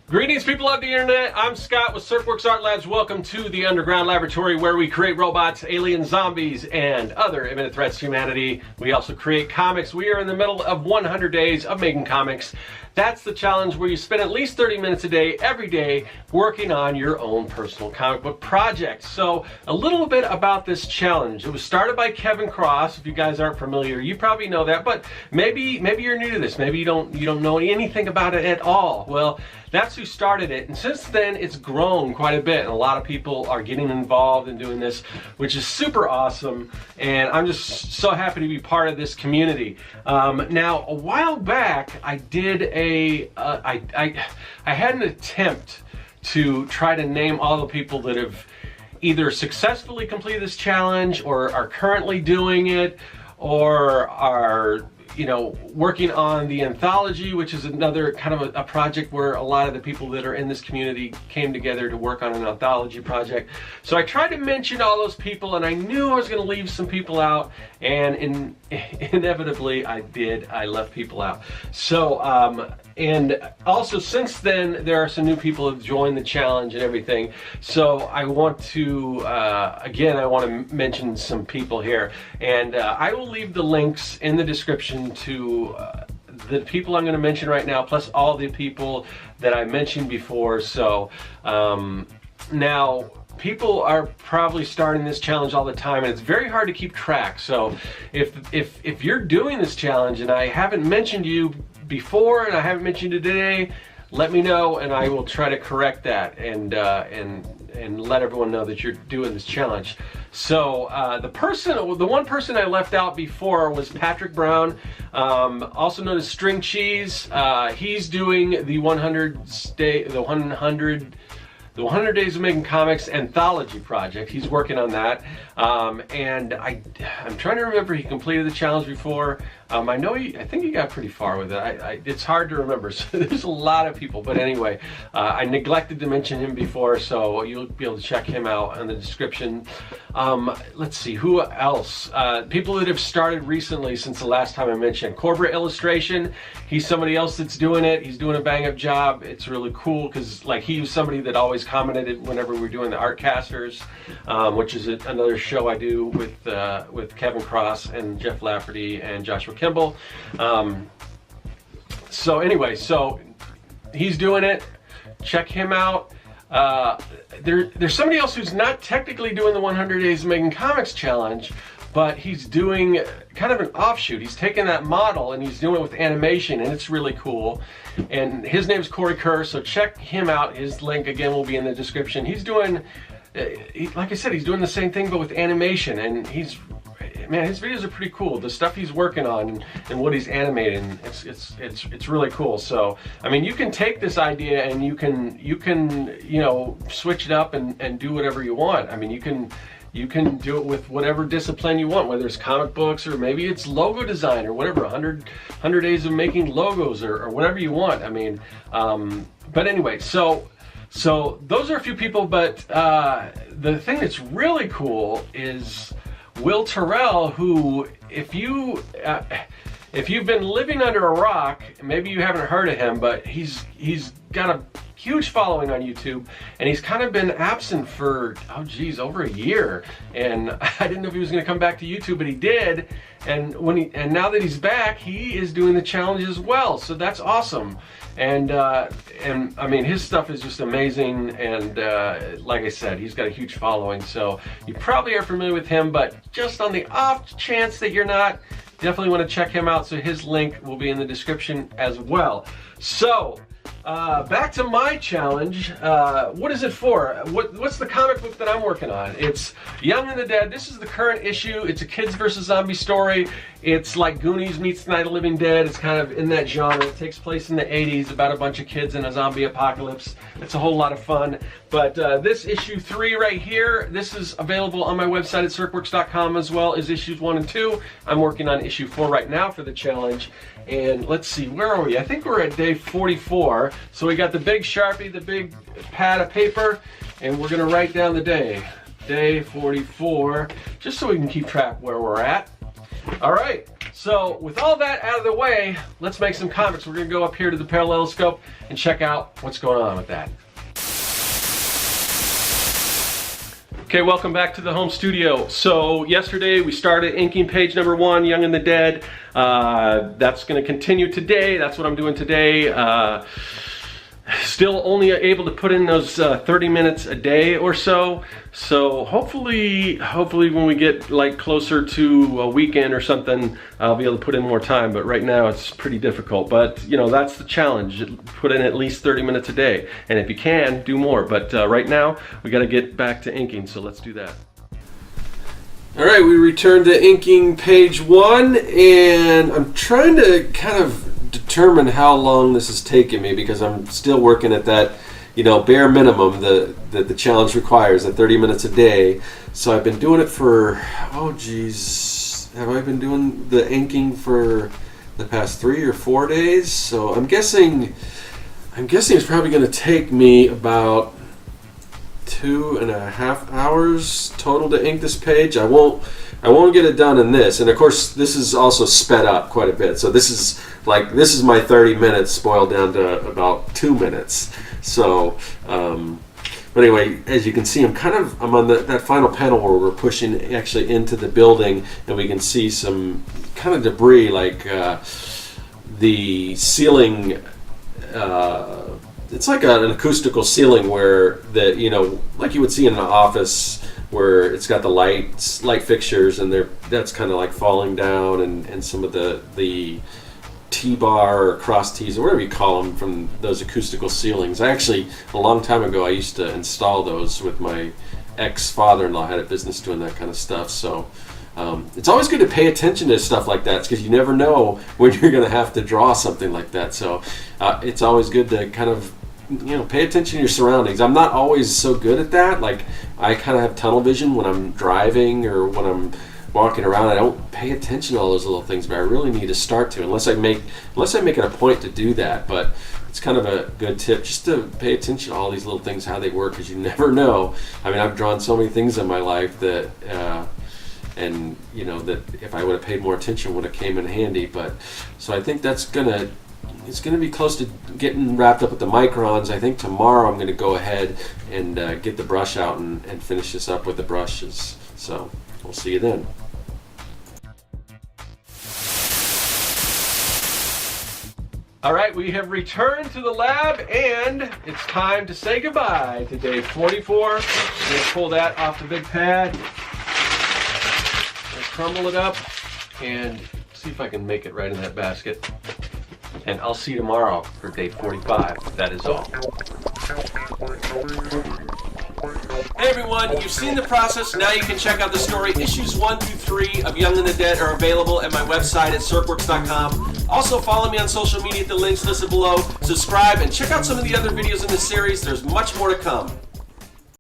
Greetings, people of the internet. I'm Scott with Serkworks Art Labs. Welcome to the underground laboratory where we create robots, aliens, zombies, and other imminent threats to humanity. We also create comics. We are in the middle of 100 days of making comics. That's the challenge where you spend at least 30 minutes a day, every day, working on your own personal comic book project. So a little bit about this challenge. It was started by Kevin Cross. If you guys aren't familiar, you probably know that, but maybe you're new to this. Maybe you don't know anything about it at all. Well, that's who started it, and since then it's grown quite a bit, and a lot of people are getting involved in doing this, which is super awesome, and I'm just so happy to be part of this community. Now, a while back, I did I had an attempt to try to name all the people that have either successfully completed this challenge, or are currently doing it, or are working on the anthology, which is another kind of a project where a lot of the people that are in this community came together to work on an anthology project. So I tried to mention all those people, and I knew I was going to leave some people out, and inevitably I did. I left people out. So and also since then there are some new people who have joined the challenge and everything. So I want to again, I want to mention some people here, and I will leave the links in the description to the people I'm going to mention right now, plus all the people that I mentioned before. So now people are probably starting this challenge all the time, and it's very hard to keep track. So if you're doing this challenge and I haven't mentioned you before and I haven't mentioned you today, let me know, and I will try to correct that and let everyone know that you're doing this challenge. So the one person I left out before was Patrick Brown, also known as String Cheese. He's doing the 100 Days of Making Comics anthology project. He's working on that, and I'm trying to remember, he completed the challenge before. I think he got pretty far with it. It's hard to remember, so there's a lot of people, but anyway, I neglected to mention him before, so you'll be able to check him out in the description. Let's see, who else? People that have started recently since the last time I mentioned. Cobra Illustration, he's somebody else that's doing it. He's doing a bang-up job. It's really cool, because he was somebody that always commented whenever we're doing the Artcasters, which is another show I do with Kevin Cross and Jeff Lafferty and Joshua Kimball. So anyway, so he's doing it. Check him out. There's somebody else who's not technically doing the 100 Days of Making Comics challenge, but he's doing kind of an offshoot. He's taking that model and he's doing it with animation, and it's really cool. And his name's Corey Kerr, so check him out. His link again will be in the description. He's doing, like I said, he's doing the same thing but with animation, and man, his videos are pretty cool. The stuff he's working on and what he's animating, it's really cool. So I mean, you can take this idea and you can switch it up and do whatever you want. I mean, you can do it with whatever discipline you want, whether it's comic books or maybe it's logo design or whatever, 100 days of making logos or whatever you want. I mean, but anyway, so those are a few people, but the thing that's really cool is Will Terrell, who, if you've been living under a rock, maybe you haven't heard of him, but he's got a huge following on YouTube, and he's kind of been absent for, over a year, and I didn't know if he was going to come back to YouTube, but he did, and now that he's back, he is doing the challenge as well, so that's awesome. And I mean, his stuff is just amazing, and like I said, he's got a huge following, so you probably are familiar with him, but just on the off chance that you're not, definitely want to check him out, so his link will be in the description as well. So back to my challenge. What is it for? What's the comic book that I'm working on? It's Young and the Dead. This is the current issue. It's a kids versus zombie story. It's like Goonies meets Night of the Living Dead. It's kind of in that genre. It takes place in the 80s about a bunch of kids in a zombie apocalypse. It's a whole lot of fun. But this issue 3 right here, this is available on my website at serkworks.com, as well as issues 1 and 2. I'm working on issue 4 right now for the challenge. And let's see, where are we? I think we're at day 44. So we got the big Sharpie, the big pad of paper, and we're gonna write down the day. Day 44, just so we can keep track where we're at. All right, so with all that out of the way, let's make some comics. We're gonna go up here to the paralleloscope and check out what's going on with that. Okay, welcome back to the home studio. So yesterday we started inking page number 1, Young and the Dead. That's gonna continue today. That's what I'm doing today. Still only able to put in those 30 minutes a day or so. So hopefully when we get like closer to a weekend or something, I'll be able to put in more time. But right now it's pretty difficult. But you know, that's the challenge. Put in at least 30 minutes a day. And if you can, do more. But right now we got to get back to inking. So let's do that. All right, we returned to inking page 1, and I'm trying to kind of determine how long this has taken me, because I'm still working at that, you know, bare minimum that the challenge requires, at 30 minutes a day. So I've been doing it for, oh geez, have I been doing the inking for the past 3 or 4 days? So I'm guessing it's probably going to take me about 2.5 hours total to ink this page. I won't get it done in this, and of course this is also sped up quite a bit. So this is my 30 minutes boiled down to about 2 minutes. So, but anyway, as you can see, I'm on that final panel where we're pushing actually into the building, and we can see some kind of debris, like the ceiling. It's like an acoustical ceiling where like you would see in an office, where it's got the light fixtures, and that's kind of like falling down, and some of the T-bar or cross T's or whatever you call them from those acoustical ceilings. I actually, a long time ago, I used to install those with my ex-father-in-law. Had a business doing that kind of stuff. So it's always good to pay attention to stuff like that, because you never know when you're going to have to draw something like that. So it's always good to kind of pay attention to your surroundings. I'm not always so good at that. Like, I kind of have tunnel vision when I'm driving or when I'm walking around. I don't pay attention to all those little things, but I really need to start to, unless I make it a point to do that. But it's kind of a good tip just to pay attention to all these little things, how they work, because you never know. I mean, I've drawn so many things in my life that that if I would have paid more attention would have came in handy. But so I think it's gonna be close to getting wrapped up with the microns. I think tomorrow I'm gonna go ahead and get the brush out and finish this up with the brushes. So we'll see you then. All right, we have returned to the lab, and it's time to say goodbye to day 44. Let's pull that off the big pad. Let's crumble it up and see if I can make it right in that basket. And I'll see you tomorrow for day 45. That is all. Hey everyone, you've seen the process. Now you can check out the story. Issues 1 through 3 of Young and the Dead are available at my website at Serkworks.com. Also follow me on social media at the links listed below. Subscribe and check out some of the other videos in the series. There's much more to come.